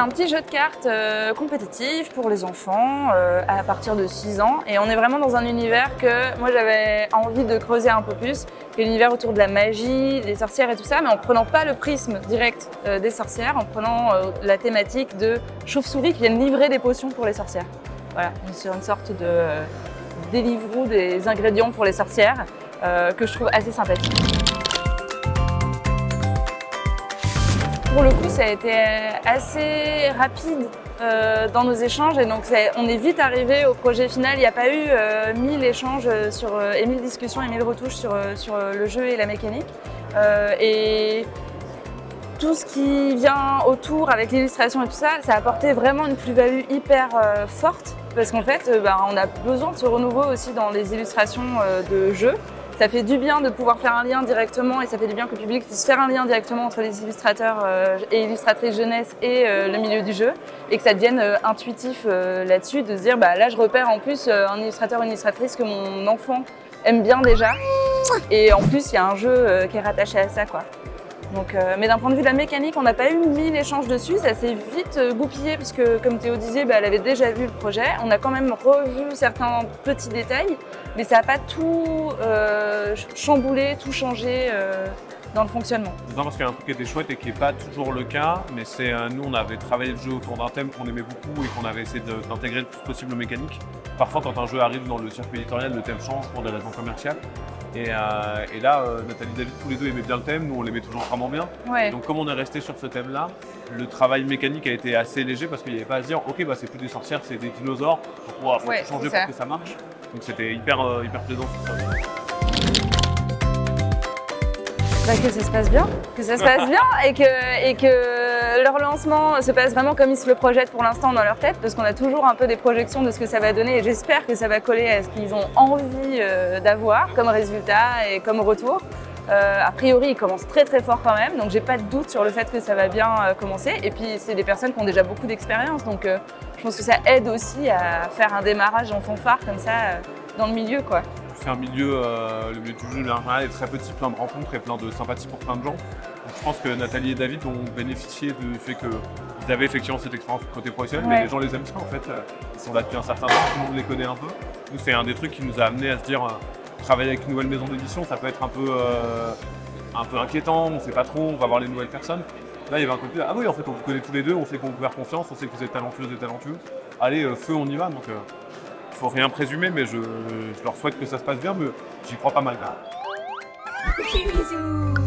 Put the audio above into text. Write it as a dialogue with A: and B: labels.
A: un petit jeu de cartes compétitif pour les enfants à partir de 6 ans. Et on est vraiment dans un univers que moi j'avais envie de creuser un peu plus, qui est l'univers autour de la magie, des sorcières et tout ça, mais en prenant pas le prisme direct des sorcières, en prenant la thématique de chauves-souris qui viennent livrer des potions pour les sorcières. Voilà, sur une sorte de Deliveroo des ingrédients pour les sorcières que je trouve assez sympathique. Pour le coup, ça a été assez rapide dans nos échanges et donc on est vite arrivé au projet final. Il n'y a pas eu 1000 échanges et 1000 discussions et 1000 retouches sur le jeu et la mécanique. Et tout ce qui vient autour avec l'illustration et tout ça, ça a apporté vraiment une plus-value hyper forte parce qu'en fait, on a besoin de ce renouveau aussi dans les illustrations de jeux. Ça fait du bien de pouvoir faire un lien directement et ça fait du bien que le public puisse faire un lien directement entre les illustrateurs et illustratrices jeunesse et le milieu du jeu et que ça devienne intuitif là-dessus, de se dire là je repère en plus un illustrateur ou une illustratrice que mon enfant aime bien déjà et en plus il y a un jeu qui est rattaché à ça quoi. Donc, mais d'un point de vue de la mécanique, on n'a pas eu 1000 échanges dessus, ça s'est vite goupillé puisque comme Théo disait, elle avait déjà vu le projet. On a quand même revu certains petits détails, mais ça n'a pas tout chamboulé, tout changé dans le fonctionnement.
B: Non, parce qu'il y a un truc qui était chouette et qui n'est pas toujours le cas, mais c'est nous on avait travaillé le jeu autour d'un thème qu'on aimait beaucoup et qu'on avait essayé d'intégrer le plus possible aux mécaniques. Parfois quand un jeu arrive dans le circuit éditorial, le thème change pour des raisons commerciales. Et là, Nathalie et David, tous les deux aimaient bien le thème, nous on l'aimait toujours vraiment bien.
A: Ouais.
B: Donc comme on est resté sur ce thème-là, le travail mécanique a été assez léger parce qu'il n'y avait pas à se dire ok c'est plus des sorcières, c'est des dinosaures, donc faut tout changer pour que ça marche. Donc c'était hyper plaisant sur ça.
A: Que ça se passe bien, et que leur lancement se passe vraiment comme ils se le projettent pour l'instant dans leur tête parce qu'on a toujours un peu des projections de ce que ça va donner et j'espère que ça va coller à ce qu'ils ont envie d'avoir comme résultat et comme retour. A priori, ils commencent très très fort quand même, donc j'ai pas de doute sur le fait que ça va bien commencer. Et puis c'est des personnes qui ont déjà beaucoup d'expérience, donc je pense que ça aide aussi à faire un démarrage en fanfare comme ça dans le milieu quoi.
B: C'est un milieu, le milieu du jeu est très petit, plein de rencontres et plein de sympathie pour plein de gens. Donc, je pense que Nathalie et David ont bénéficié du fait qu'ils avaient effectivement cette expérience côté professionnel, mais les gens les aiment bien en fait. Ils sont là depuis un certain temps, tout le monde les connaît un peu. Nous, c'est un des trucs qui nous a amené à se dire travailler avec une nouvelle maison d'édition, ça peut être un peu inquiétant, on ne sait pas trop, on va voir les nouvelles personnes. Là, il y avait un côté, ah oui, en fait, on vous connaît tous les deux, on sait qu'on vous faire confiance, on sait que vous êtes talentueuses et talentueux. Allez, feu, on y va. Donc, faut rien présumer, mais je leur souhaite que ça se passe bien, mais j'y crois pas mal.
C: Bisous.